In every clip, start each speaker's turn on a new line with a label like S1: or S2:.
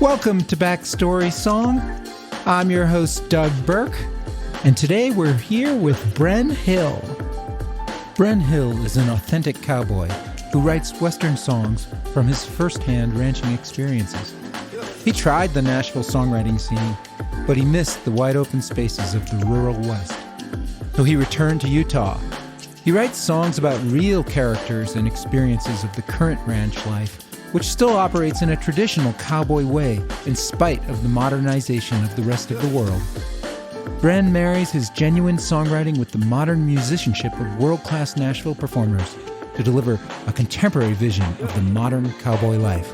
S1: Welcome to Backstory Song. I'm your host, Doug Burke, and today we're here with Brenn Hill. Brenn Hill is an authentic cowboy who writes Western songs from his first-hand ranching experiences. He tried the Nashville songwriting scene, but he missed the wide-open spaces of the rural West. So he returned to Utah. He writes songs about real characters and experiences of the current ranch life, which still operates in a traditional cowboy way in spite of the modernization of the rest of the world. Brenn marries his genuine songwriting with the modern musicianship of world-class Nashville performers to deliver a contemporary vision of the modern cowboy life.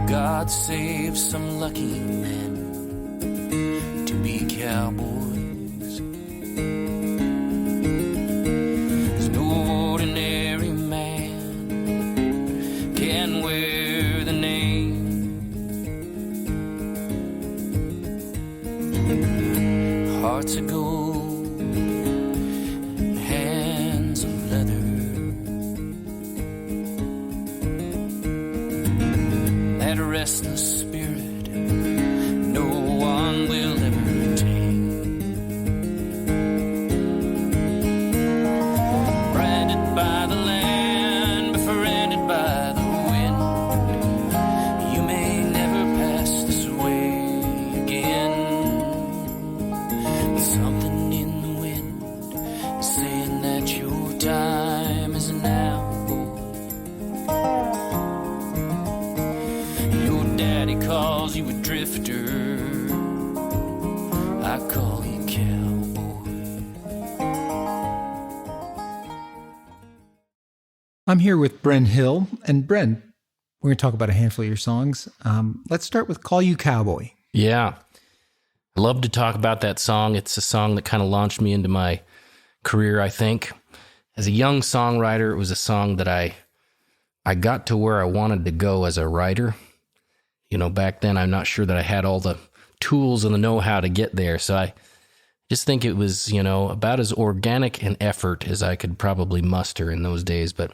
S2: God save some lucky men to be cowboys. There's no ordinary man can wear the name. Hearts of gold, hands of leather. That restless spirit no one will ever tame. Branded by the land, befriended by the wind, you may never pass this way again. But something in the wind is saying that your time is now. Calls you a drifter, I call you cowboy.
S1: I'm here with Brenn Hill, and Brenn, we're going to talk about a handful of your songs. Let's start with Call You Cowboy.
S3: Yeah, I love to talk about that song. It's a song that kind of launched me into my career, I think. As a young songwriter, it was a song that I got to where I wanted to go as a writer. You know, back then, I'm not sure that I had all the tools and the know-how to get there. So I just think it was, you know, about as organic an effort as I could probably muster in those days. But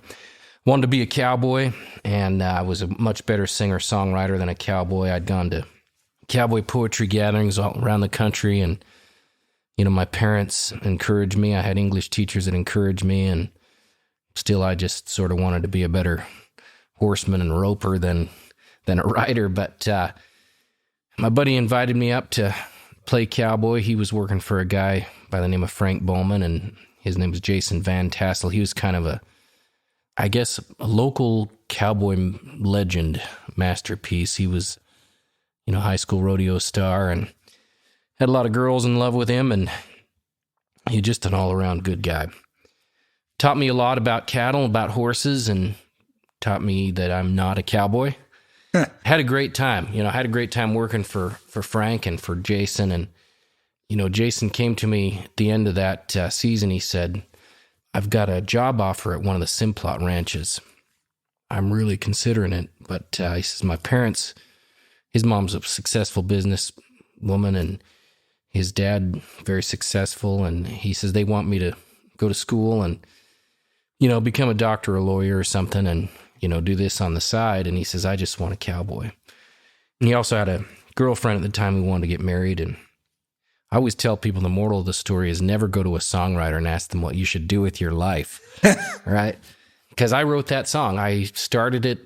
S3: wanted to be a cowboy, and I was a much better singer-songwriter than a cowboy. I'd gone to cowboy poetry gatherings all around the country, and, you know, my parents encouraged me. I had English teachers that encouraged me, and still I just sort of wanted to be a better horseman and roper than a writer. But my buddy invited me up to play cowboy. He was working for a guy by the name of Frank Bowman, and his name was Jason Van Tassel. He was kind of a local cowboy legend masterpiece. He was, you know, high school rodeo star and had a lot of girls in love with him, and he's just an all-around good guy. Taught me a lot about cattle, about horses, and taught me that I'm not a cowboy. Had a great time, you know, had a great time working for Frank and for Jason. And, you know, Jason came to me at the end of that season. He said, I've got a job offer at one of the Simplot ranches. I'm really considering it. But he says, my parents, his mom's a successful business woman and his dad very successful. And he says, they want me to go to school and, you know, become a doctor or a lawyer or something and, you know, do this on the side. And he says, I just want a cowboy. And he also had a girlfriend at the time who wanted to get married. And I always tell people the moral of the story is never go to a songwriter and ask them what you should do with your life, right? Because I wrote that song. I started it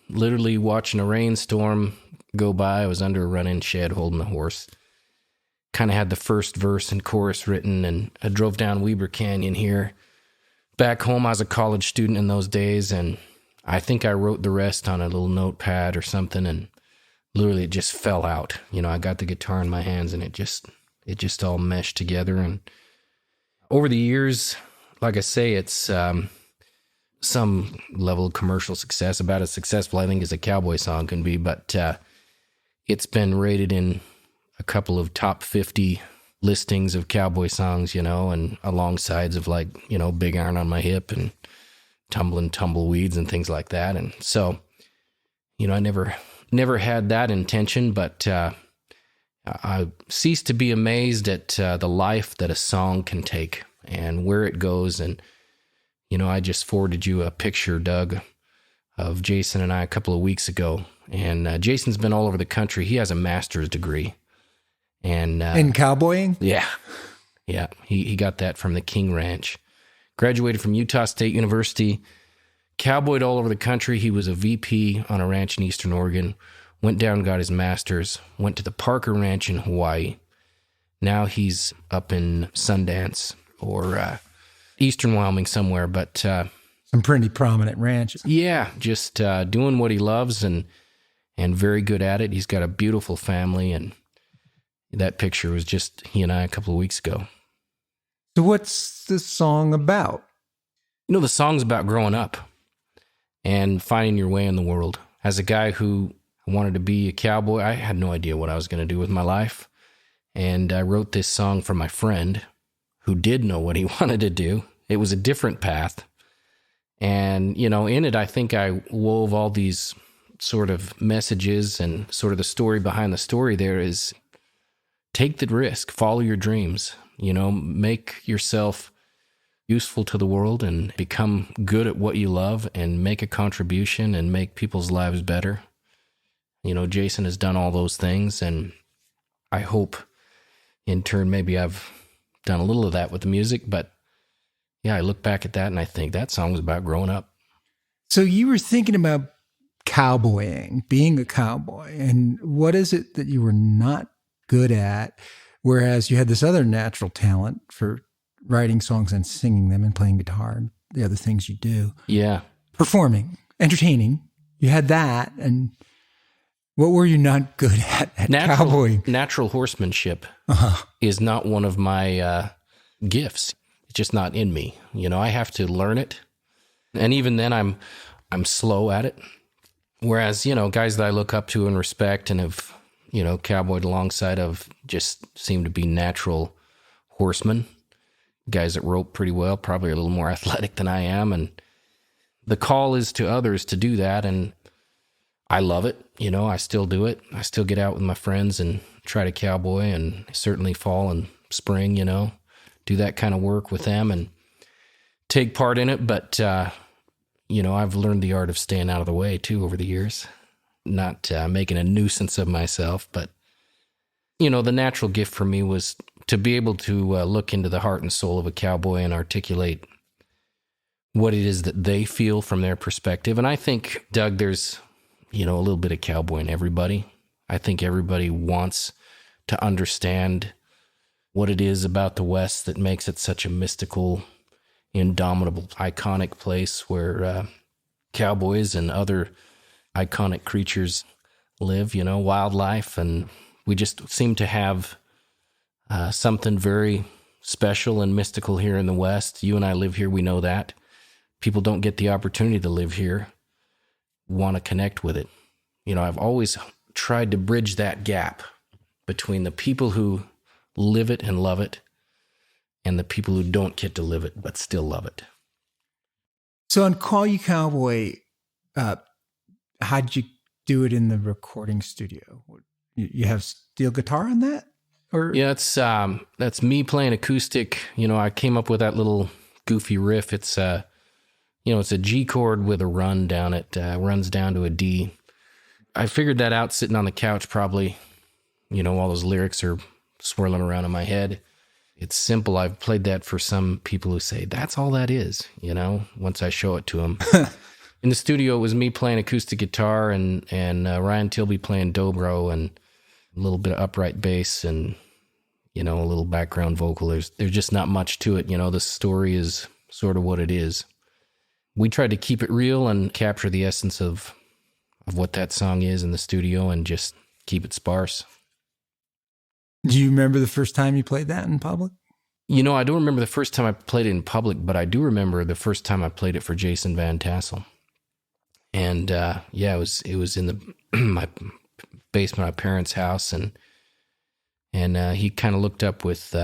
S3: literally watching a rainstorm go by. I was under a run-in shed holding the horse. Kind of had the first verse and chorus written, and I drove down Weber Canyon here. Back home, I was a college student in those days, and I think I wrote the rest on a little notepad or something, and literally it just fell out. I got the guitar in my hands, and it just all meshed together. And over the years, like I say, it's some level of commercial success, about as successful I think as a cowboy song can be, but it's been rated in a couple of top 50 listings of cowboy songs, and alongside of Big Iron on My Hip and Tumbling Tumbleweeds and things like that. And so, I never had that intention, but I cease to be amazed at the life that a song can take and where it goes. And, I just forwarded you a picture, Doug, of Jason and I a couple of weeks ago. And Jason's been all over the country. He has a master's degree. And
S1: in cowboying?
S3: Yeah. Yeah. He got that from the King Ranch. Graduated from Utah State University. Cowboyed all over the country. He was a VP on a ranch in Eastern Oregon. Went down and got his master's. Went to the Parker Ranch in Hawaii. Now he's up in Sundance or Eastern Wyoming somewhere. But
S1: some pretty prominent ranches.
S3: Yeah, just doing what he loves and very good at it. He's got a beautiful family, and that picture was just he and I a couple of weeks ago.
S1: So what's this song about?
S3: The song's about growing up and finding your way in the world. As a guy who wanted to be a cowboy, I had no idea what I was going to do with my life. And I wrote this song for my friend who did know what he wanted to do. It was a different path. And, in it, I think I wove all these sort of messages, and sort of the story behind the story there is take the risk, follow your dreams, make yourself useful to the world and become good at what you love and make a contribution and make people's lives better. Jason has done all those things, and I hope in turn maybe I've done a little of that with the music, but yeah, I look back at that and I think that song was about growing up.
S1: So you were thinking about cowboying, being a cowboy, and what is it that you were not good at, whereas you had this other natural talent for writing songs and singing them and playing guitar and the other things you do?
S3: Yeah.
S1: Performing, entertaining. You had that, and what were you not good at cowboying? Natural
S3: horsemanship is not one of my gifts. It's just not in me. I have to learn it. And even then I'm slow at it. Whereas, guys that I look up to and respect and have, cowboyed alongside of just seem to be natural horsemen. Guys that rope pretty well, probably a little more athletic than I am. And the call is to others to do that. And I love it. I still do it. I still get out with my friends and try to cowboy, and certainly fall and spring, do that kind of work with them and take part in it. But, I've learned the art of staying out of the way too over the years, not making a nuisance of myself. But, the natural gift for me was to be able to look into the heart and soul of a cowboy and articulate what it is that they feel from their perspective. And I think, Doug, there's, a little bit of cowboy in everybody. I think everybody wants to understand what it is about the West that makes it such a mystical, indomitable, iconic place where cowboys and other iconic creatures live, wildlife. And we just seem to have something very special and mystical here in the West. You and I live here, we know that. People don't get the opportunity to live here, want to connect with it. I've always tried to bridge that gap between the people who live it and love it and the people who don't get to live it but still love it.
S1: So on Call You Cowboy, how'd you do it in the recording studio? You have steel guitar on that? Or
S3: yeah, that's me playing acoustic. I came up with that little goofy riff. It's it's a G chord with a run down it. Runs down to a D. I figured that out sitting on the couch probably, while those lyrics are swirling around in my head. It's simple. I've played that for some people who say, that's all that is, once I show it to them. In the studio, it was me playing acoustic guitar and Ryan Tilby playing dobro and a little bit of upright bass and, a little background vocal. There's just not much to it. The story is sort of what it is. we tried to keep it real and capture the essence of what that song is in the studio and just keep it sparse.
S1: Do you remember the first time you played that in public?
S3: You know, I don't remember the first time I played it in public, but I do remember the first time I played it for Jason Van Tassel. And it was in the my basement of my parents' house, and he kind of looked up with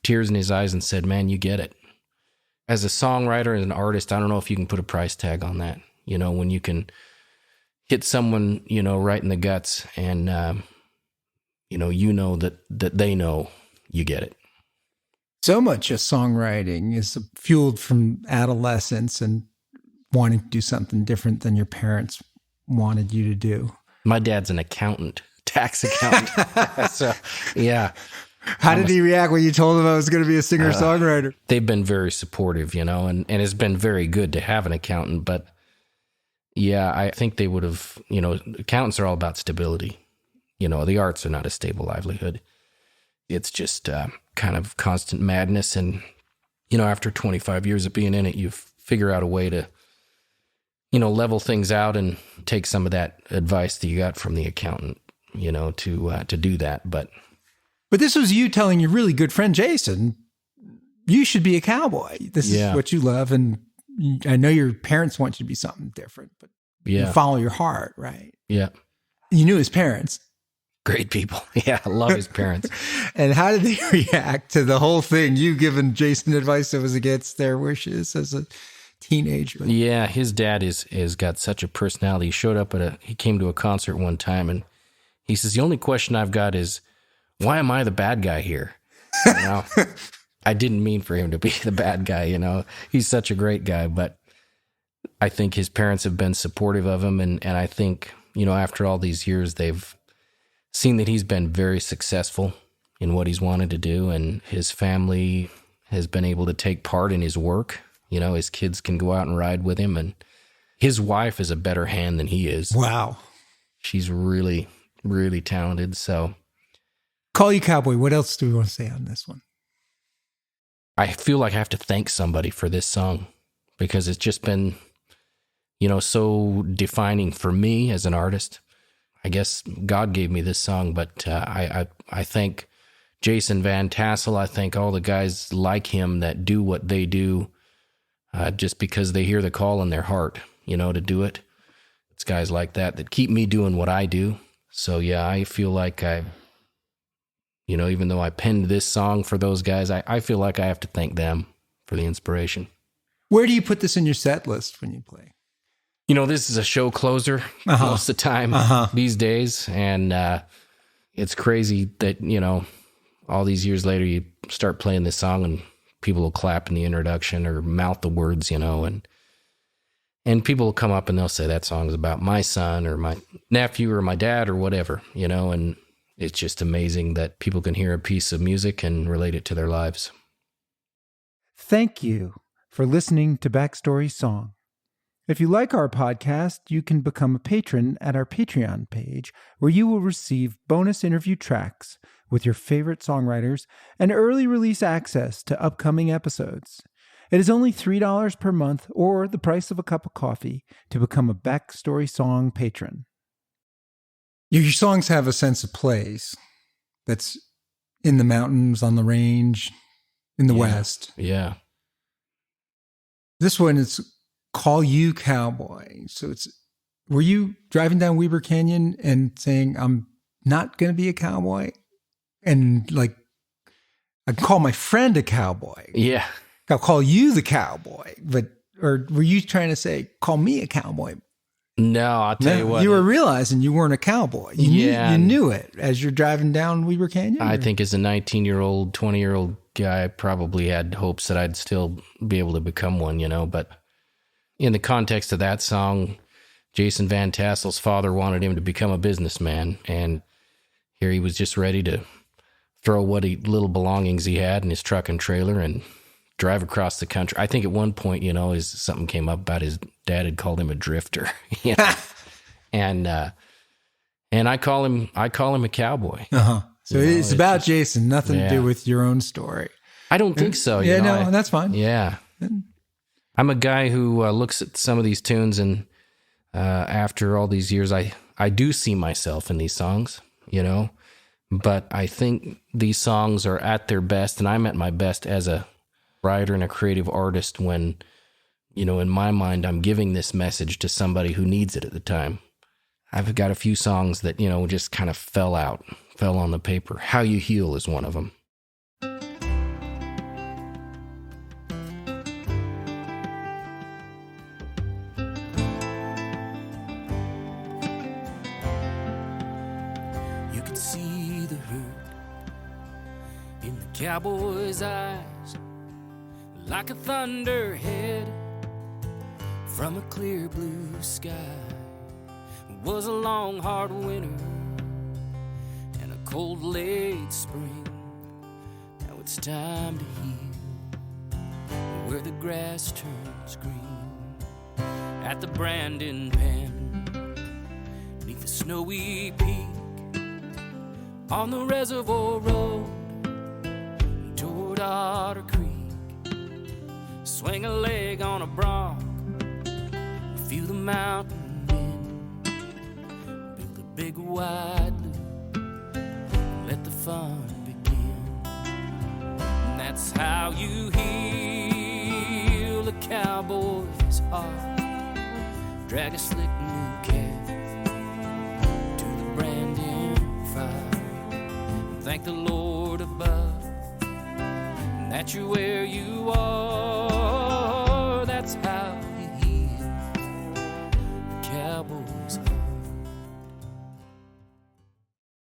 S3: tears in his eyes and said, "Man, you get it." As a songwriter and an artist, I don't know if you can put a price tag on that. You know, when you can hit someone, right in the guts, and that they know you get it.
S1: So much of songwriting is fueled from adolescence and wanting to do something different than your parents wanted you to do.
S3: My dad's an accountant, tax accountant. So, yeah.
S1: How did he react when you told him I was going to be a singer-songwriter?
S3: They've been very supportive, and it's been very good to have an accountant. But, yeah, I think they would have, accountants are all about stability. The arts are not a stable livelihood. It's just kind of constant madness. And, after 25 years of being in it, you figure out a way to, level things out and take some of that advice that you got from the accountant, to do that. But
S1: this was you telling your really good friend, Jason, you should be a cowboy. This is what you love. And I know your parents want you to be something different, but you follow your heart, right?
S3: Yeah.
S1: You knew his parents.
S3: Great people. Yeah, I love his parents.
S1: And how did they react to the whole thing? You giving Jason advice that was against their wishes as a teenager.
S3: Yeah, his dad is got such a personality. He showed up he came to a concert one time, and he says, "The only question I've got is, why am I the bad guy here?" I didn't mean for him to be the bad guy, He's such a great guy, but I think his parents have been supportive of him, and I think, after all these years, they've seen that he's been very successful in what he's wanted to do, and his family has been able to take part in his work. His kids can go out and ride with him, and his wife is a better hand than he is.
S1: Wow.
S3: She's really, really talented, so.
S1: Call You Cowboy. What else do we want to say on this one?
S3: I feel like I have to thank somebody for this song because it's just been, so defining for me as an artist. I guess God gave me this song, but I thank Jason Van Tassel. I thank all the guys like him that do what they do just because they hear the call in their heart, to do it. It's guys like that keep me doing what I do. So, yeah, I feel like even though I penned this song for those guys, I feel like I have to thank them for the inspiration.
S1: Where do you put this in your set list when you play?
S3: This is a show closer most of the time these days. And it's crazy that, all these years later, you start playing this song and people will clap in the introduction or mouth the words, and people will come up and they'll say that song is about my son or my nephew or my dad or whatever, and it's just amazing that people can hear a piece of music and relate it to their lives.
S1: Thank you for listening to Backstory Song. If you like our podcast, you can become a patron at our Patreon page, where you will receive bonus interview tracks with your favorite songwriters and early release access to upcoming episodes. It is only $3 per month or the price of a cup of coffee to become a Backstory Song patron. Your songs have a sense of place that's in the mountains, on the range, in the West.
S3: Yeah.
S1: This one is Call You Cowboy. So were you driving down Weber Canyon and saying, I'm not going to be a cowboy? And I'd call my friend a cowboy.
S3: Yeah.
S1: I'll call you the cowboy. Or were you trying to say, call me a cowboy?
S3: No, I'll tell you what.
S1: You were realizing you weren't a cowboy. You knew it as you're driving down Weber Canyon?
S3: I think as a 19-year-old, 20-year-old guy, I probably had hopes that I'd still be able to become one, but in the context of that song, Jason Van Tassel's father wanted him to become a businessman, and here he was just ready to throw what little belongings he had in his truck and trailer and drive across the country. I think at one point, something came up about his dad had called him a drifter, and I call him a cowboy.
S1: So it's about Jason, nothing to do with your own story.
S3: I don't think so.
S1: No, that's fine.
S3: Yeah. I'm a guy who looks at some of these tunes, and after all these years, I do see myself in these songs, you know. But I think these songs are at their best, and I'm at my best as a writer and a creative artist when, you know, in my mind, I'm giving this message to somebody who needs it at the time. I've got a few songs that, you know, just kind of fell on the paper. How You Heal is one of them.
S2: You can see the hurt in the cowboy's eyes, like a thunderhead from a clear blue sky. It was a long, hard winter and a cold, late spring. Now it's time to heal where the grass turns green. At the branding pen, beneath the snowy peak, on the reservoir road toward Otter Creek. Swing a leg on a bronc, feel the mountain wind, build a big wide loop, let the fun begin. And that's how you heal a cowboy's heart. Drag a slick new calf to the branding fire. Thank the Lord above that you're where you are. That's how you heal a cowboy's heart.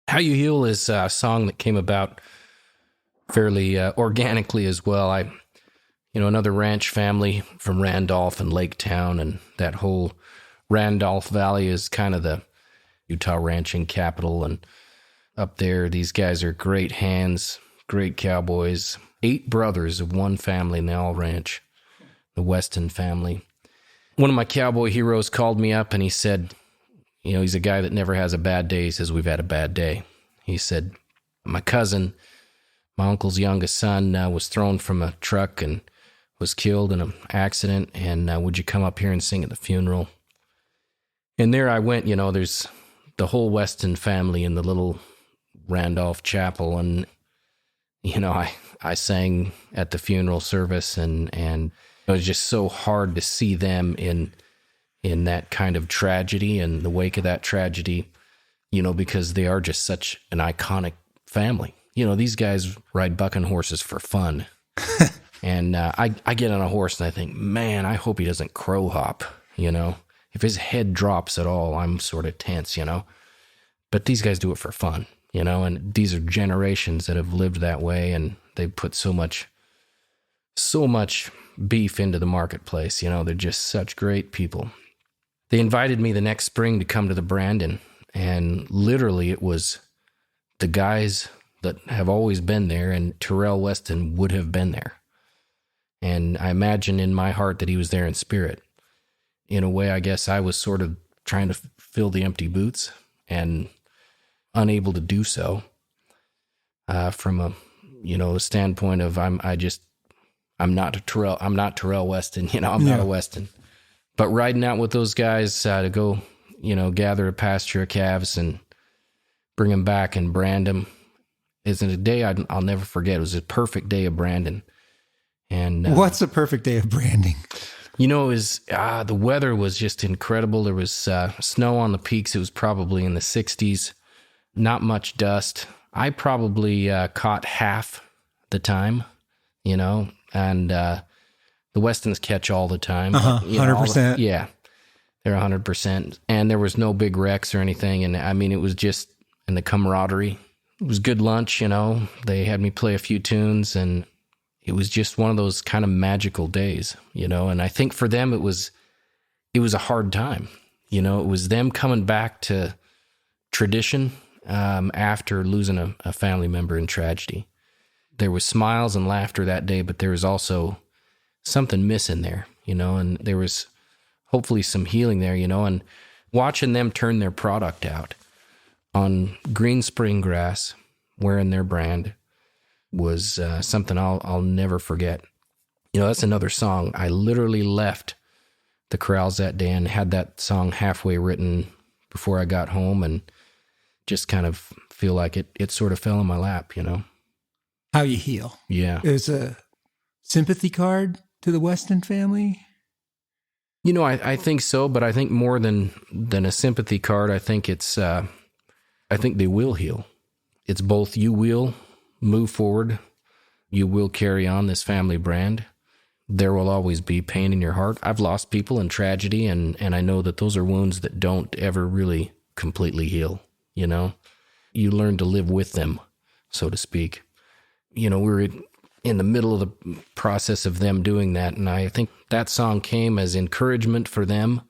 S3: How You Heal is a song that came about fairly organically as well. Another ranch family from Randolph and Lake Town, and that whole Randolph Valley is kind of the Utah ranching capital. And up there, these guys are great hands, great cowboys. 8 brothers of one family, and they all ranch, the Weston family. One of my cowboy heroes called me up and he said, he's a guy that never has a bad day. He says, we've had a bad day. He said, my cousin, my uncle's youngest son, was thrown from a truck and was killed in an accident, and would you come up here and sing at the funeral? And there I went, there's the whole Weston family in the little Randolph chapel, and, I sang at the funeral service, and it was just so hard to see them in that kind of tragedy and the wake of that tragedy, because they are just such an iconic family. These guys ride bucking horses for fun. And I get on a horse and I think, man, I hope he doesn't crow hop, If his head drops at all, I'm sort of tense, But these guys do it for fun, and these are generations that have lived that way, and they put so much beef into the marketplace. They're just such great people. They invited me the next spring to come to the Brandon, and literally it was the guys that have always been there, and Terrell Weston would have been there. And I imagine in my heart that he was there in spirit. In a way, I guess I was sort of trying to fill the empty boots and unable to do so from a standpoint of I'm not Terrell Weston, I'm not a Weston. But riding out with those guys to go, gather a pasture of calves and bring them back and brand them is a day I'll never forget. It was a perfect day of branding. And
S1: what's a perfect day of branding?
S3: It was the weather was just incredible. There was snow on the peaks. It was probably in the 60s. Not much dust. I probably caught half the time, and the Westons catch all the time.
S1: 100%.
S3: Yeah, they're 100%. And there was no big wrecks or anything. And I mean, it was just in the camaraderie. It was good lunch, They had me play a few tunes, and it was just one of those kind of magical days, And I think for them, it was a hard time. It was them coming back to tradition after losing a family member in tragedy. There was smiles and laughter that day, but there was also something missing there, and there was hopefully some healing there, and watching them turn their product out on green spring grass, wearing their brand, was something I'll never forget. That's another song. I literally left the corrals that day and had that song halfway written before I got home, and just kind of feel like it sort of fell in my lap,
S1: How You Heal.
S3: Yeah.
S1: It's a sympathy card to the Weston family?
S3: I think so, but I think more than a sympathy card, I think it's, I think they will heal. It's both you will move forward, you will carry on this family brand. There will always be pain in your heart. I've lost people in tragedy, and I know that those are wounds that don't ever really completely heal, You learn to live with them, so to speak. We're in the middle of the process of them doing that, and I think that song came as encouragement for them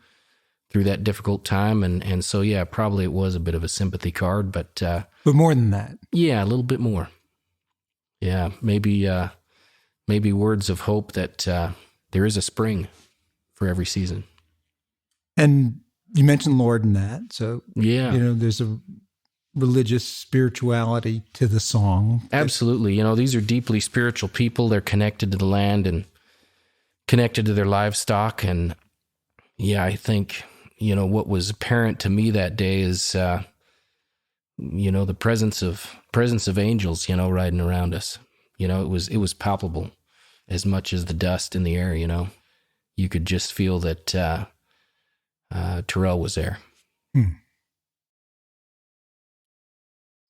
S3: through that difficult time, and so, yeah, probably it was a bit of a sympathy card, but
S1: more than that.
S3: Yeah, a little bit more. Yeah, maybe words of hope that there is a spring for every season.
S1: And you mentioned Lord in that, so
S3: yeah,
S1: there's a religious spirituality to the song.
S3: Absolutely. These are deeply spiritual people. They're connected to the land and connected to their livestock. And yeah, I think, what was apparent to me that day is, the presence of angels, riding around us. It was palpable as much as the dust in the air, You could just feel that Terrell was there.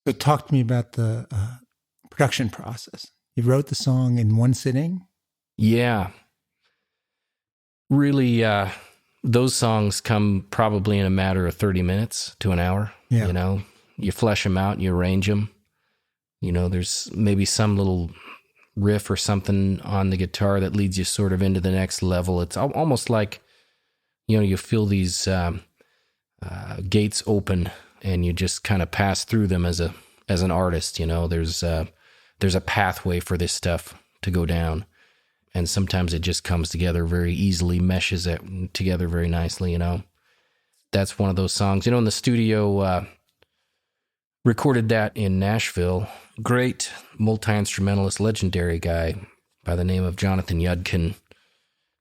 S1: So talk to me about the production process. You wrote the song in one sitting?
S3: Yeah. Really, those songs come probably in a matter of 30 minutes to an hour.
S1: Yeah.
S3: You flesh them out and you arrange them. There's maybe some little riff or something on the guitar that leads you sort of into the next level. It's almost like, you feel these gates open and you just kind of pass through them as an artist. There's a pathway for this stuff to go down, and sometimes it just comes together very easily, meshes it together very nicely. That's one of those songs. In the studio, recorded that in Nashville. Great multi-instrumentalist, legendary guy by the name of Jonathan Yudkin.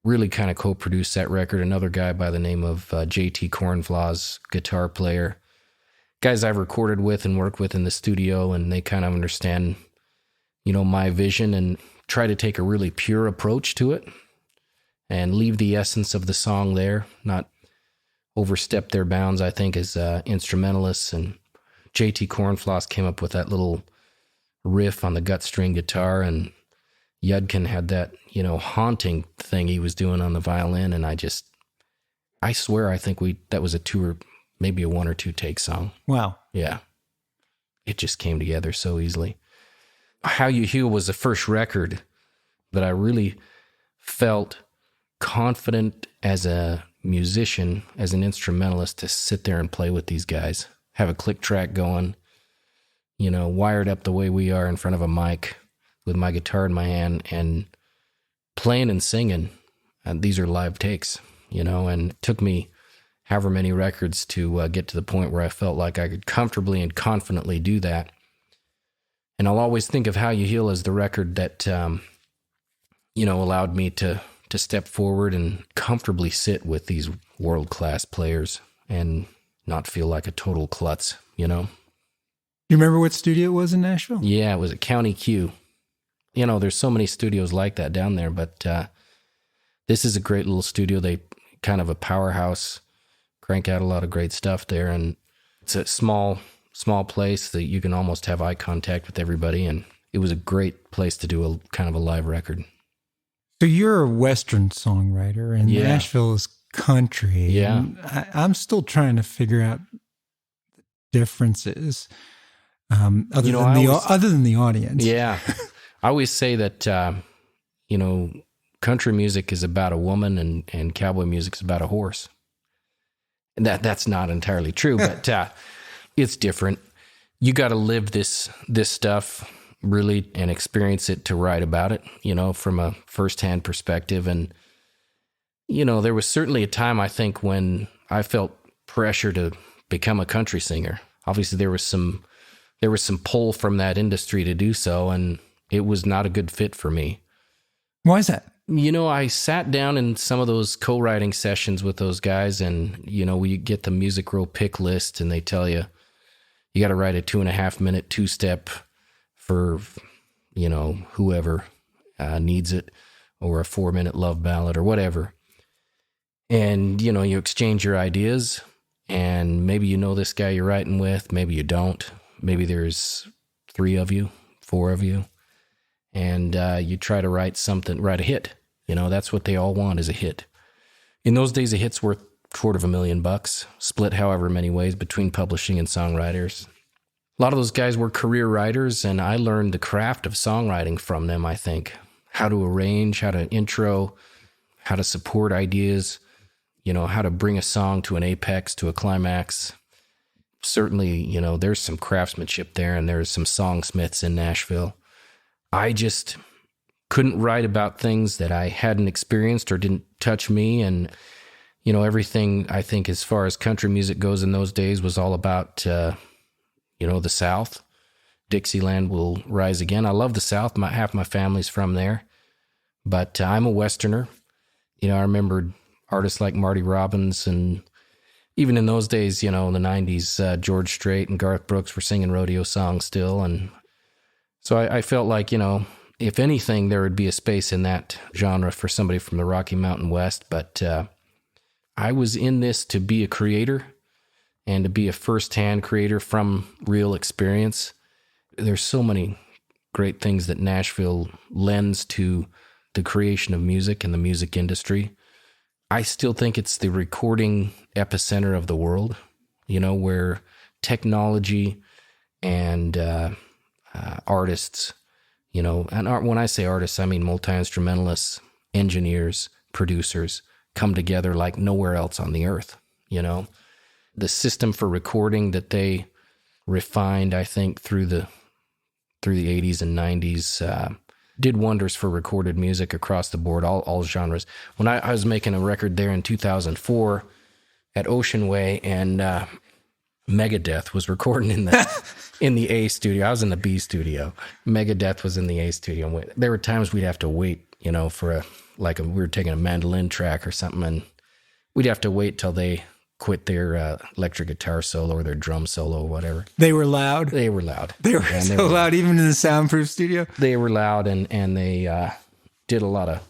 S3: Really kind of co-produced that record. Another guy by the name of JT Cornflaws, guitar player. Guys I've recorded with and worked with in the studio, and they kind of understand, my vision and try to take a really pure approach to it and leave the essence of the song there, not overstep their bounds, I think, as instrumentalists. And JT Cornflaws came up with that little riff on the gut string guitar, and Yudkin had that, haunting thing he was doing on the violin, and I swear I think that was a 2 or maybe a 1 or 2 take song.
S1: Wow.
S3: Yeah. It just came together so easily. How You Heal was the first record that I really felt confident as a musician, as an instrumentalist, to sit there and play with these guys, have a click track going, wired up the way we are in front of a mic with my guitar in my hand and playing and singing. And these are live takes, and it took me however many records to get to the point where I felt like I could comfortably and confidently do that. And I'll always think of How You Heal as the record that, allowed me to step forward and comfortably sit with these world-class players and not feel like a total klutz, You
S1: remember what studio it was in Nashville?
S3: Yeah, it was at County Q. There's so many studios like that down there, but this is a great little studio. They kind of a powerhouse, crank out a lot of great stuff there, and it's a small place that you can almost have eye contact with everybody, and it was a great place to do a kind of a live record.
S1: So you're a Western songwriter, and Nashville is country.
S3: Yeah.
S1: I'm still trying to figure out the differences other than the audience.
S3: Yeah. I always say that, country music is about a woman and cowboy music is about a horse. And that's not entirely true, but it's different. You got to live this stuff really and experience it to write about it, from a firsthand perspective. And, there was certainly a time, I think, when I felt pressure to become a country singer. Obviously, there was some pull from that industry to do so, and it was not a good fit for me.
S1: Why is that?
S3: I sat down in some of those co-writing sessions with those guys, and, we get the Music Row pick list, and they tell you got to write a 2.5 minute 2-step for, whoever needs it, or a 4-minute love ballad or whatever. And, you exchange your ideas, and maybe this guy you're writing with, maybe you don't. Maybe there's 3 of you, 4 of you. And you try to write a hit. That's what they all want, is a hit. In those days, a hit's worth $250,000, split however many ways between publishing and songwriters. A lot of those guys were career writers, and I learned the craft of songwriting from them, I think. How to arrange, how to intro, how to support ideas, how to bring a song to an apex, to a climax. Certainly, there's some craftsmanship there, and there's some songsmiths in Nashville. I just couldn't write about things that I hadn't experienced or didn't touch me. And, everything, I think, as far as country music goes in those days was all about, the South. Dixieland will rise again. I love the South. Half my family's from there. But I'm a Westerner. I remember artists like Marty Robbins, and even in those days, in the 90s, George Strait and Garth Brooks were singing rodeo songs still. And so I felt like, if anything, there would be a space in that genre for somebody from the Rocky Mountain West. But I was in this to be a creator and to be a first-hand creator from real experience. There's so many great things that Nashville lends to the creation of music and the music industry. I still think it's the recording epicenter of the world, where technology and artists, and when I say artists, I mean multi-instrumentalists, engineers, producers, come together like nowhere else on the earth. The system for recording that they refined, I think, through the 80s and 90s, did wonders for recorded music across the board, all genres. When I was making a record there in 2004 at Ocean Way, and Megadeth was recording in the A studio. I was in the B studio. Megadeth was in the A studio. There were times we'd have to wait, for we were taking a mandolin track or something, and we'd have to wait till they quit their electric guitar solo or their drum solo or whatever.
S1: They were loud?
S3: They were loud.
S1: They were so loud, even in the soundproof studio?
S3: They were loud, and they did a lot of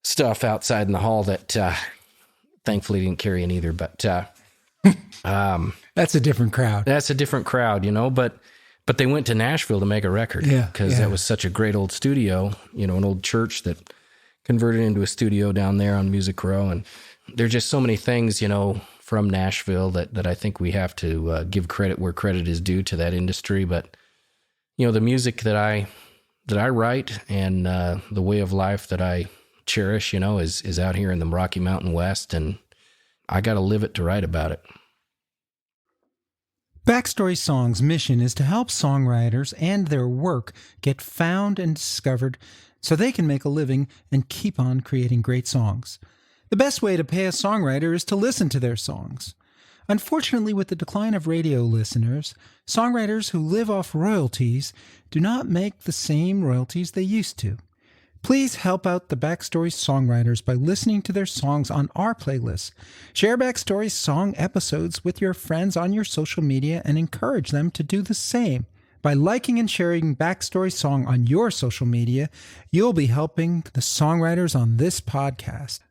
S3: stuff outside in the hall that thankfully didn't carry in either, but...
S1: that's a different crowd.
S3: That's a different crowd, but they went to Nashville to make a record, because that was such a great old studio, an old church that converted into a studio down there on Music Row. And there's just so many things, from Nashville that I think we have to give credit where credit is due to that industry. But, the music that I write and the way of life that I cherish, is out here in the Rocky Mountain West, and I got to live it to write about it.
S1: Backstory Song's mission is to help songwriters and their work get found and discovered so they can make a living and keep on creating great songs. The best way to pay a songwriter is to listen to their songs. Unfortunately, with the decline of radio listeners, songwriters who live off royalties do not make the same royalties they used to. Please help out the Backstory songwriters by listening to their songs on our playlist. Share Backstory song episodes with your friends on your social media and encourage them to do the same. By liking and sharing Backstory song on your social media, you'll be helping the songwriters on this podcast.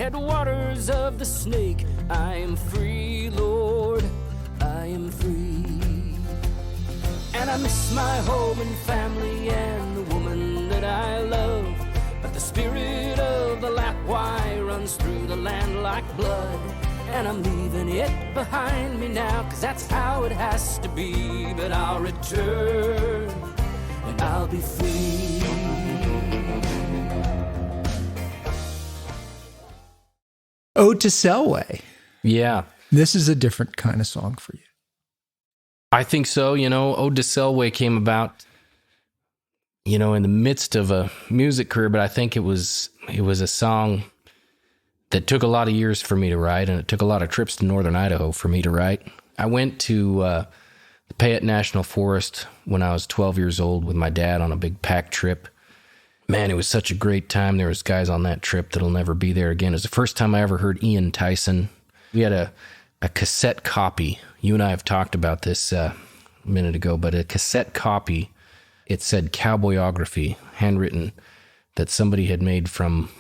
S2: headwaters of the snake. I am free, Lord, I am free. And I miss my home and family and the woman that I love. But the spirit of the Lapwai runs through the land like blood. And I'm leaving it behind me now, 'cause that's how it has to be. But I'll return and I'll be free.
S1: Ode to Selway.
S3: Yeah.
S1: This is a different kind of song for you.
S3: I think so. Ode to Selway came about, in the midst of a music career, but I think it was a song that took a lot of years for me to write, and it took a lot of trips to northern Idaho for me to write. I went to the Payette National Forest when I was 12 years old with my dad on a big pack trip. Man, it was such a great time. There was guys on that trip that'll never be there again. It was the first time I ever heard Ian Tyson. We had a cassette copy. You and I have talked about this a minute ago, but a cassette copy, it said Cowboyography, handwritten, that somebody had made from,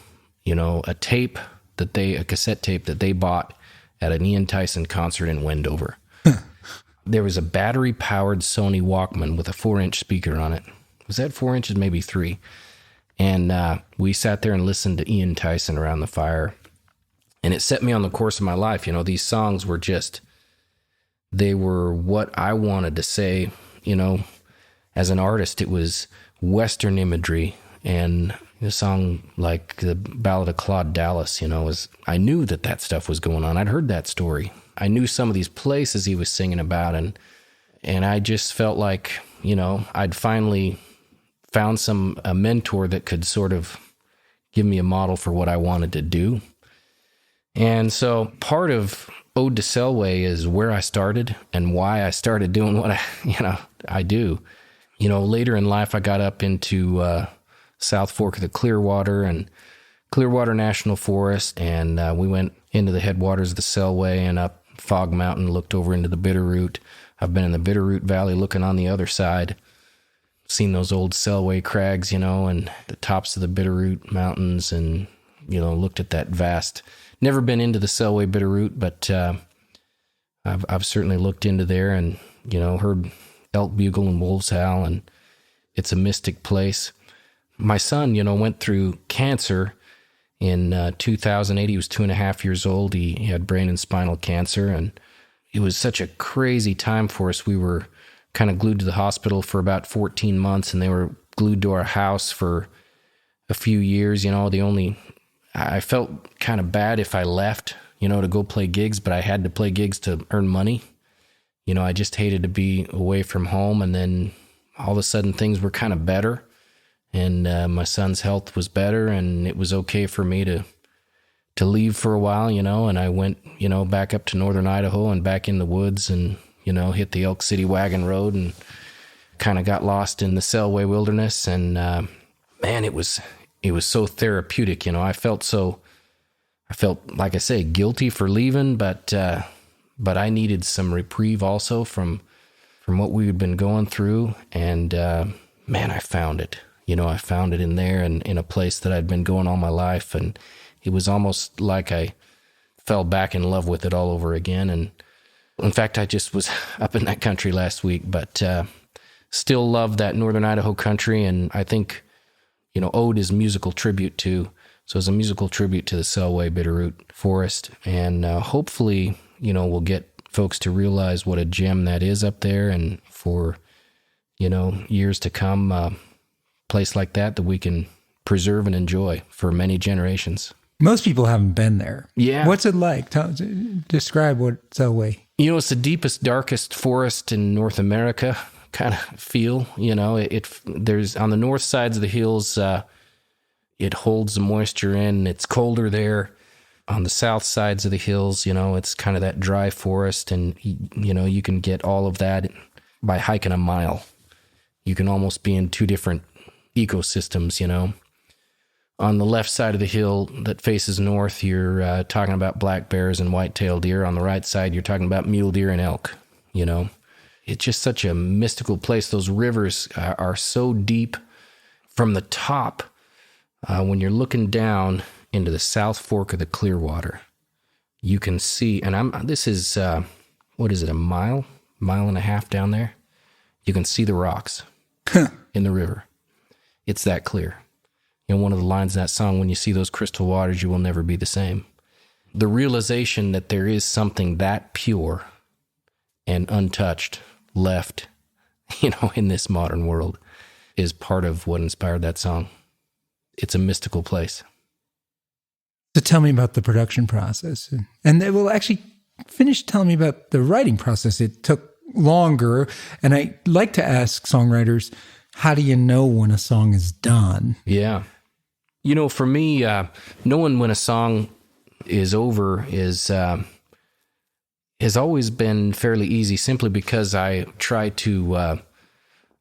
S3: a cassette tape that they bought at an Ian Tyson concert in Wendover. There was a battery-powered Sony Walkman with a 4-inch speaker on it. Was that 4 inches? Maybe 3. And we sat there and listened to Ian Tyson around the fire. And it set me on the course of my life. These songs were they were what I wanted to say. As an artist, it was Western imagery. And a song like the Ballad of Claude Dallas, I knew that stuff was going on. I'd heard that story. I knew some of these places he was singing about. And I just felt like, I'd finally found a mentor that could sort of give me a model for what I wanted to do. And so part of Ode to Selway is where I started and why I started doing what I do. Later in life, I got up into South Fork of the Clearwater and Clearwater National Forest, and we went into the headwaters of the Selway and up Fog Mountain, looked over into the Bitterroot. I've been in the Bitterroot Valley looking on the other side, seen those old Selway crags, and the tops of the Bitterroot Mountains, and, looked at that vast. Never been into the Selway Bitterroot, but I've certainly looked into there and, heard elk bugle and wolves howl, and it's a mystic place. My son, went through cancer in 2008. He was 2.5 years old. He had brain and spinal cancer, and it was such a crazy time for us. We were kind of glued to the hospital for about 14 months, and they were glued to our house for a few years. I felt kind of bad if I left, to go play gigs, but I had to play gigs to earn money. I just hated to be away from home, and then all of a sudden things were kind of better, and my son's health was better, and it was okay for me to leave for a while, and I went, back up to northern Idaho and back in the woods and, hit the Elk City Wagon Road and kind of got lost in the Selway wilderness. And, man, it was so therapeutic. I felt, like I say, guilty for leaving, but I needed some reprieve also from what we had been going through. And, man, I found it. I found it in there and in a place that I'd been going all my life. And it was almost like I fell back in love with it all over again. And in fact, I just was up in that country last week, but still love that northern Idaho country. And I think, Ode is musical tribute to, so it's a musical tribute to the Selway Bitterroot Forest. And hopefully, we'll get folks to realize what a gem that is up there. And for, years to come, a place like that we can preserve and enjoy for many generations.
S1: Most people haven't been there.
S3: Yeah.
S1: What's it like? Describe what Selway.
S3: It's the deepest, darkest forest in North America kind of feel. There's on the north sides of the hills, it holds the moisture in. It's colder there. On the south sides of the hills, it's kind of that dry forest, and, you can get all of that by hiking a mile. You can almost be in two different ecosystems, On the left side of the hill that faces north, you're talking about black bears and white-tailed deer. On the right side, you're talking about mule deer and elk, It's just such a mystical place. Those rivers are so deep from the top. When you're looking down into the South Fork of the Clearwater, you can see, and this is, what is it, a mile and a half down there? You can see the rocks in the river. It's that clear. You know, one of the lines in that song, when you see those crystal waters, you will never be the same. The realization that there is something that pure and untouched left, you know, in this modern world is part of what inspired that song. It's a mystical place.
S1: So tell me about the production process. And they will actually finish telling me about the writing process. It took longer. And I like to ask songwriters, how do you know when a song is done?
S3: Yeah. You know, for me, knowing when a song is over has always been fairly easy, simply because I try to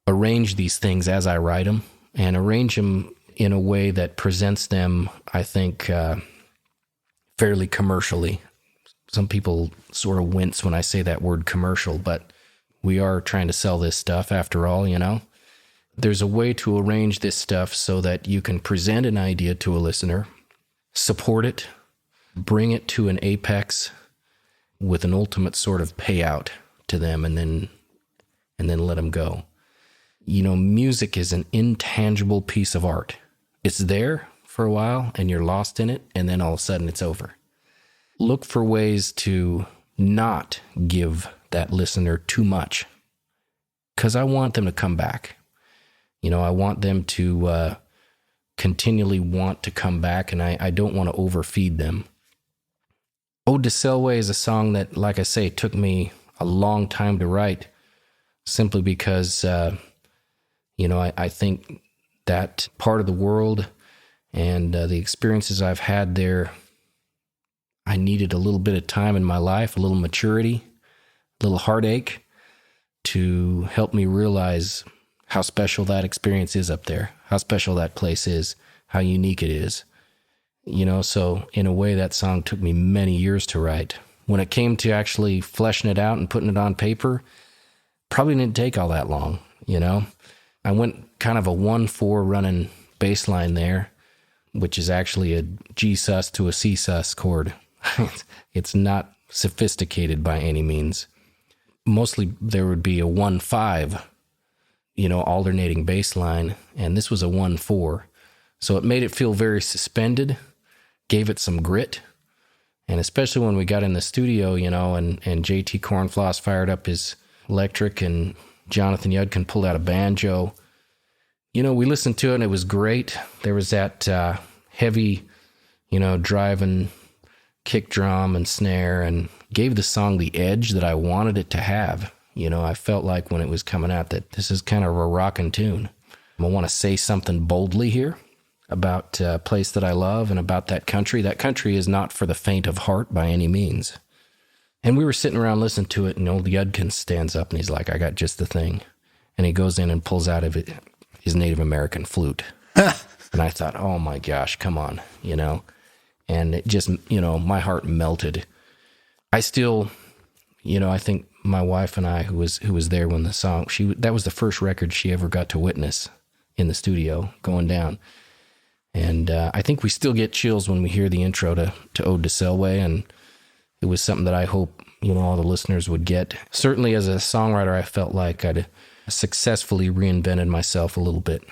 S3: arrange these things as I write them, and arrange them in a way that presents them, I think, fairly commercially. Some people sort of wince when I say that word commercial, but we are trying to sell this stuff after all, you know? There's a way to arrange this stuff so that you can present an idea to a listener, support it, bring it to an apex with an ultimate sort of payout to them, and then let them go. You know, music is an intangible piece of art. It's there for a while and you're lost in it, and then all of a sudden it's over. Look for ways to not give that listener too much, because I want them to come back. You know, I want them to continually want to come back, and I don't want to overfeed them. Ode to Selway is a song that, like I say, took me a long time to write, simply because, you know, I think that part of the world and the experiences I've had there, I needed a little bit of time in my life, a little maturity, a little heartache to help me realize how special that experience is up there, how special that place is, how unique it is. You know, so in a way, that song took me many years to write. When it came to actually fleshing it out and putting it on paper, probably didn't take all that long, you know. I went kind of a 1/4 running bass line there, which is actually a G sus to a C sus chord. It's not sophisticated by any means. Mostly there would be a 1/5, you know, alternating bass line, and this was a 1/4. So it made it feel very suspended, gave it some grit. And especially when we got in the studio, you know, and JT Cornfloss fired up his electric and Jonathan Yudkin pulled out a banjo. You know, we listened to it and it was great. There was that heavy, you know, driving kick drum and snare, and gave the song the edge that I wanted it to have. You know, I felt like when it was coming out that this is kind of a rockin' tune. I want to say something boldly here about a place that I love and about that country. That country is not for the faint of heart by any means. And we were sitting around listening to it, and old Yudkin stands up and he's like, I got just the thing. And he goes in and pulls out of it his Native American flute. And I thought, oh my gosh, come on, you know. And it just, you know, my heart melted. I still, you know, I think my wife and I, who was there when the song, that was the first record she ever got to witness in the studio going down. And I think we still get chills when we hear the intro to Ode to Selway, and it was something that I hope, you know, all the listeners would get. Certainly as a songwriter, I felt like I'd successfully reinvented myself a little bit,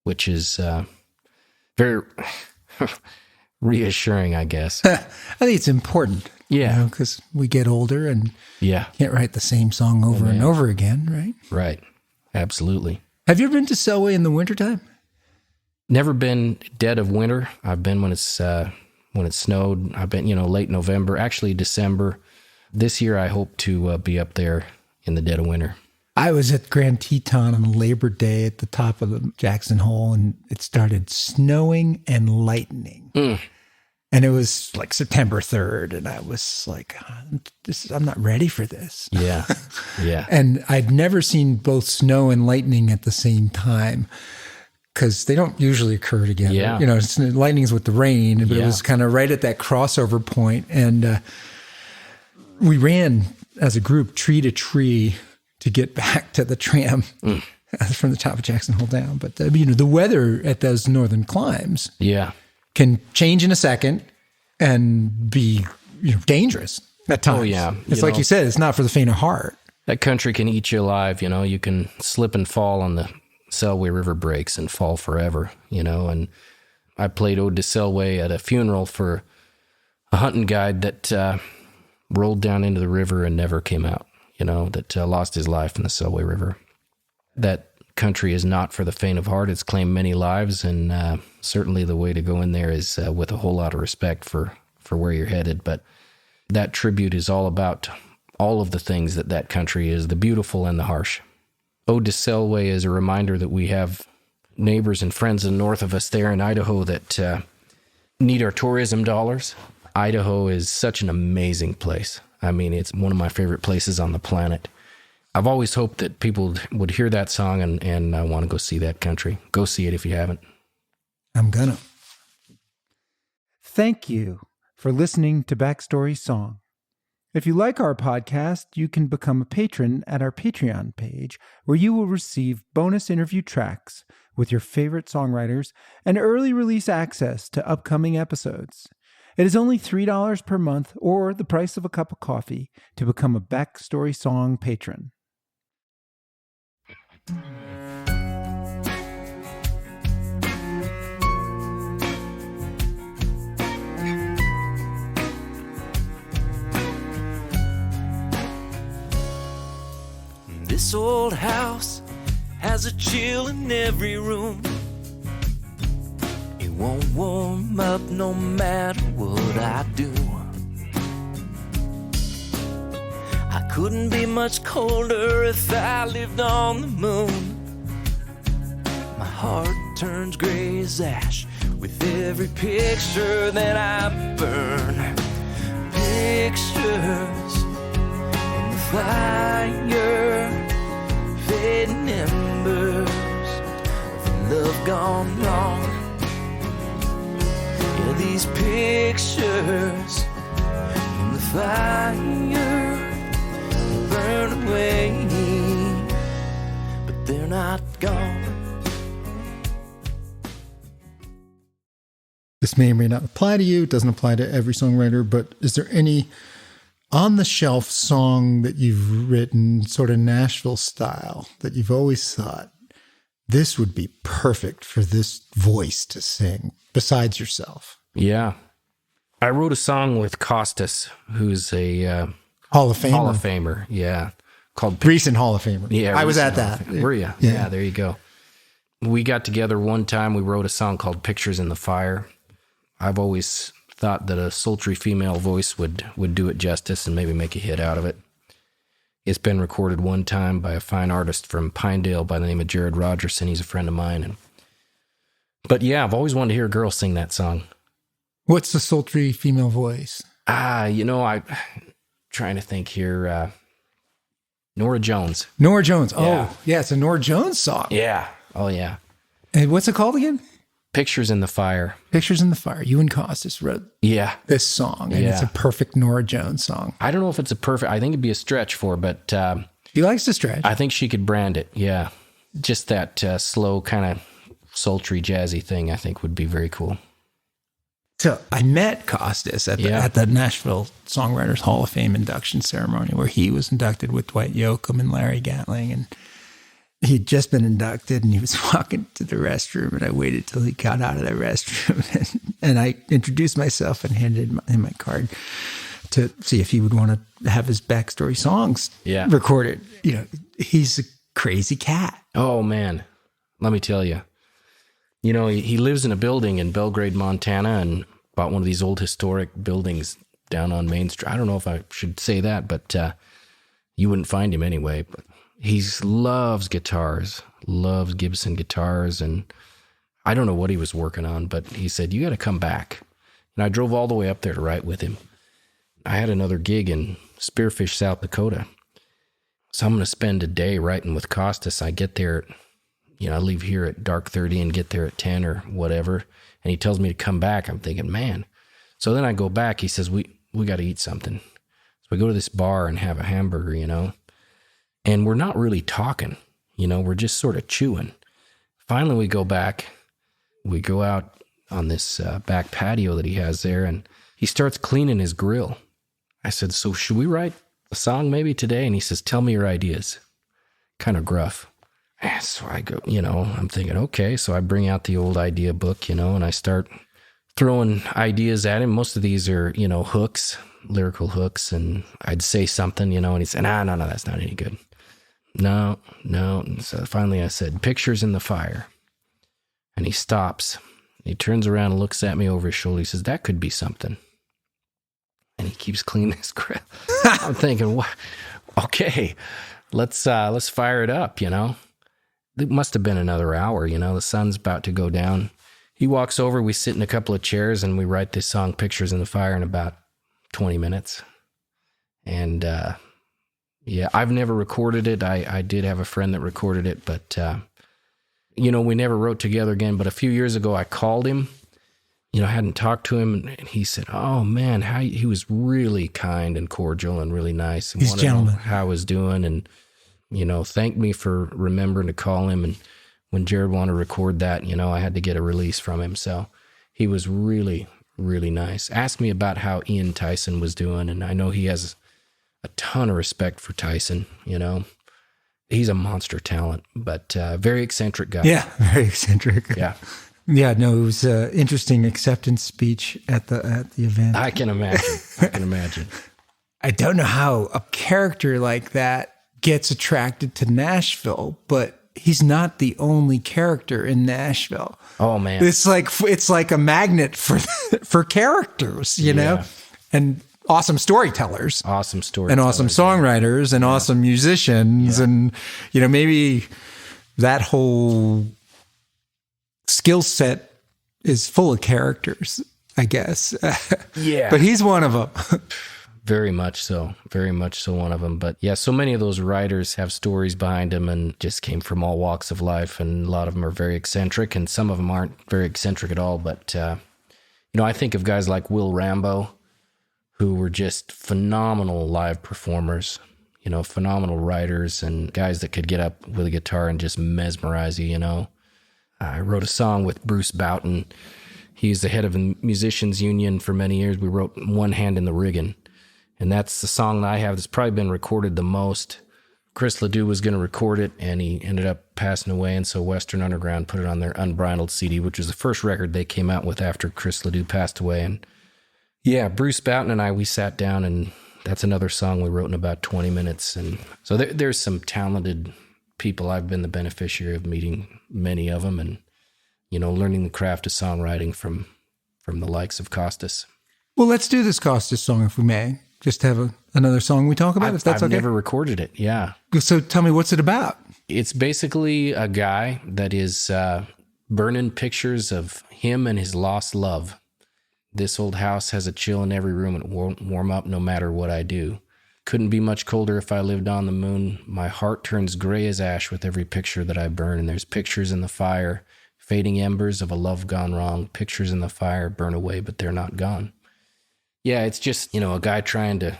S3: which is very reassuring, I guess.
S1: I think it's important.
S3: Yeah.
S1: Because we get older and
S3: yeah,
S1: can't write the same song over and over again, right?
S3: Right. Absolutely.
S1: Have you ever been to Selway in the wintertime?
S3: Never been dead of winter. I've been when it snowed. I've been, you know, late November, actually December. This year I hope to be up there in the dead of winter.
S1: I was at Grand Teton on Labor Day at the top of the Jackson Hole, and it started snowing and lightning. And it was like September 3rd, and I was like, I'm not ready for this.
S3: Yeah, yeah.
S1: And I'd never seen both snow and lightning at the same time, because they don't usually occur together.
S3: Yeah.
S1: You know, lightning's with the rain, but it was kind of right at that crossover point. And we ran as a group tree to tree to get back to the tram from the top of Jackson Hole down. But, you know, the weather at those northern climes.
S3: Yeah.
S1: can change in a second and be dangerous at times.
S3: Oh, yeah.
S1: It's like you said, it's not for the faint of heart.
S3: That country can eat you alive, You can slip and fall on the Selway River breaks and fall forever, And I played Ode to Selway at a funeral for a hunting guide that rolled down into the river and never came out, that lost his life in the Selway River. That country is not for the faint of heart. It's claimed many lives, and certainly the way to go in there is with a whole lot of respect for where you're headed. But that tribute is all about all of the things that country is, the beautiful and the harsh. Ode to Selway is a reminder that we have neighbors and friends in north of us there in Idaho that need our tourism dollars. Idaho is such an amazing place. I mean, it's one of my favorite places on the planet. I've always hoped that people would hear that song and want to go see that country. Go see it if you haven't.
S1: I'm gonna. Thank you for listening to Backstory Song. If you like our podcast, you can become a patron at our Patreon page, where you will receive bonus interview tracks with your favorite songwriters and early release access to upcoming episodes. It is only $3 per month, or the price of a cup of coffee, to become a Backstory Song patron.
S2: This old house has a chill in every room. It won't warm up no matter what I do. I couldn't be much colder if I lived on the moon. My heart turns gray as ash with every picture that I burn. Pictures in the fire, fading embers of love gone wrong. Yeah, these pictures in the fire burn away, but they're not gone.
S4: This may or may not apply to you. It doesn't apply to every songwriter, but is there any on-the-shelf song that you've written, sort of Nashville style, that you've always thought, this would be perfect for this voice to sing, besides yourself?
S3: Yeah. I wrote a song with Costas, who's a
S4: Hall of Famer.
S3: Hall of Famer, yeah. Called
S4: Recent Hall of Famer.
S3: Yeah,
S4: I was at
S3: Hall of
S4: that.
S3: Famer. Were you? Yeah, there you go. We got together one time. We wrote a song called Pictures in the Fire. I've always thought that a sultry female voice would do it justice and maybe make a hit out of it. It's been recorded one time by a fine artist from Pinedale by the name of Jared Rogerson. He's a friend of mine. But yeah, I've always wanted to hear a girl sing that song.
S4: What's the sultry female voice?
S3: I'm trying to think here. Norah Jones.
S4: Norah Jones.
S3: Yeah.
S4: Oh, yeah, it's a Norah Jones song.
S3: Yeah. Oh, yeah.
S4: And what's it called again?
S3: Pictures in the Fire.
S4: Pictures in the Fire. You and Costas wrote this song, and it's a perfect Norah Jones song.
S3: I don't know if it's I think it'd be a stretch for, but...
S4: he likes to stretch.
S3: I think she could brand it, yeah. Just that slow, kind of sultry, jazzy thing, I think would be very cool.
S4: So I met Costas at the Nashville Songwriters Hall of Fame induction ceremony, where he was inducted with Dwight Yoakam and Larry Gatling, and he'd just been inducted, and he was walking to the restroom, and I waited till he got out of the restroom, and I introduced myself and handed him my card to see if he would want to have his Backstory songs recorded. He's a crazy cat.
S3: Oh, man. Let me tell you. He lives in a building in Belgrade, Montana, and bought one of these old historic buildings down on Main Street. I don't know if I should say that, but you wouldn't find him anyway. But he loves guitars, loves Gibson guitars, and I don't know what he was working on, but he said, you got to come back. And I drove all the way up there to write with him. I had another gig in Spearfish, South Dakota. So I'm going to spend a day writing with Costas. I get there I leave here at dark 30 and get there at 10 or whatever. And he tells me to come back. I'm thinking, man. So then I go back. He says, we got to eat something. So we go to this bar and have a hamburger, and we're not really talking, we're just sort of chewing. Finally, we go back. We go out on this back patio that he has there, and he starts cleaning his grill. I said, so should we write a song maybe today? And he says, tell me your ideas. Kind of gruff. And so I go, I'm thinking, okay. So I bring out the old idea book, and I start throwing ideas at him. Most of these are, hooks, lyrical hooks. And I'd say something, and he said, no, that's not any good. No. And so finally I said, pictures in the fire. And he stops. He turns around and looks at me over his shoulder. He says, that could be something. And he keeps cleaning his grill. I'm thinking, what? Okay, let's fire it up, It must have been another hour, the sun's about to go down. He walks over, we sit in a couple of chairs, and we write this song, Pictures in the Fire, in about 20 minutes. And, I've never recorded it. I did have a friend that recorded it, but, we never wrote together again. But a few years ago, I called him. I hadn't talked to him, and he said, oh, man, he was really kind and cordial and really nice. And
S4: He's a gentleman.
S3: How I was doing, and, thanked me for remembering to call him. And when Jared wanted to record that, I had to get a release from him. So he was really, really nice. Asked me about how Ian Tyson was doing, and I know he has a ton of respect for Tyson, He's a monster talent, but very eccentric guy.
S4: Yeah, very eccentric.
S3: Yeah.
S4: Yeah, no, it was an interesting acceptance speech at the event.
S3: I can imagine.
S4: I don't know how a character like that gets attracted to Nashville, but he's not the only character in Nashville.
S3: Oh man,
S4: it's like a magnet for characters, know, and awesome storytellers, and awesome songwriters, and awesome musicians, and maybe that whole skill set is full of characters, I guess.
S3: Yeah.
S4: But he's one of them.
S3: Very much so one of them. But yeah, so many of those writers have stories behind them and just came from all walks of life. And a lot of them are very eccentric, and some of them aren't very eccentric at all. But, I think of guys like Will Rambo, who were just phenomenal live performers, phenomenal writers, and guys that could get up with a guitar and just mesmerize you, I wrote a song with Bruce Boughton. He's the head of the Musicians Union for many years. We wrote One Hand in the Riggin'. And that's the song that I have that's probably been recorded the most. Chris Ledoux was going to record it, and he ended up passing away. And so Western Underground put it on their Unbridled CD, which was the first record they came out with after Chris Ledoux passed away. And yeah, Bruce Boughton and I, we sat down, and that's another song we wrote in about 20 minutes. And so there's some talented people. I've been the beneficiary of meeting many of them, and learning the craft of songwriting from the likes of Costas.
S4: Well, let's do this Costas song if we may. Just have another song we talk about, if that's okay.
S3: I've never recorded it. Yeah.
S4: So tell me, what's it about?
S3: It's basically a guy that is burning pictures of him and his lost love. This old house has a chill in every room, and it won't warm up no matter what I do. Couldn't be much colder if I lived on the moon. My heart turns gray as ash with every picture that I burn, and there's pictures in the fire, fading embers of a love gone wrong. Pictures in the fire burn away, but they're not gone. Yeah, it's just, a guy trying to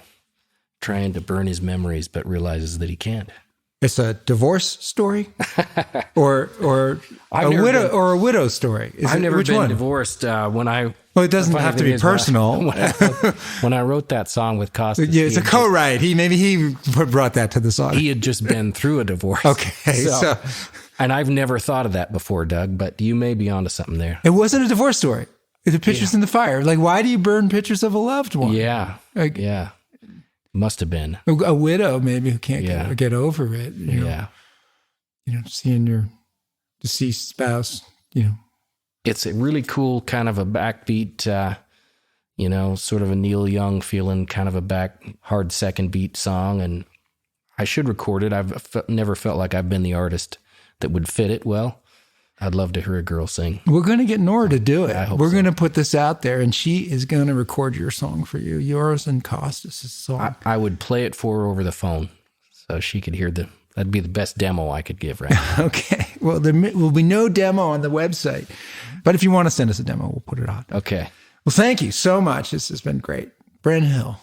S3: burn his memories, but realizes that he can't.
S4: It's a divorce story, or a widow story.
S3: I've never been divorced. Well,
S4: it doesn't have to be personal.
S3: When I wrote that song with Costas,
S4: yeah, it's a co-write. He brought that to the song.
S3: He had just been through a divorce.
S4: Okay, so
S3: and I've never thought of that before, Doug. But you may be onto something there.
S4: It wasn't a divorce story. The pictures in the fire. Like, why do you burn pictures of a loved one?
S3: Yeah, yeah. Must have been
S4: a widow, maybe, who can't get over it. Seeing your deceased spouse.
S3: It's a really cool kind of a backbeat, sort of a Neil Young feeling, kind of a hard second beat song. And I should record it. I've never felt like I've been the artist that would fit it well. I'd love to hear a girl sing. We're
S4: going to get Nora to do it.
S3: We're
S4: going to put this out there, and she is going to record your song for you, yours and Costas' song.
S3: I would play it for her over the phone so she could hear that'd be the best demo I could give right now.
S4: Okay. Well, there will be no demo on the website, but if you want to send us a demo, we'll put it on.
S3: Okay.
S4: Well, thank you so much. This has been great. Brenn Hill.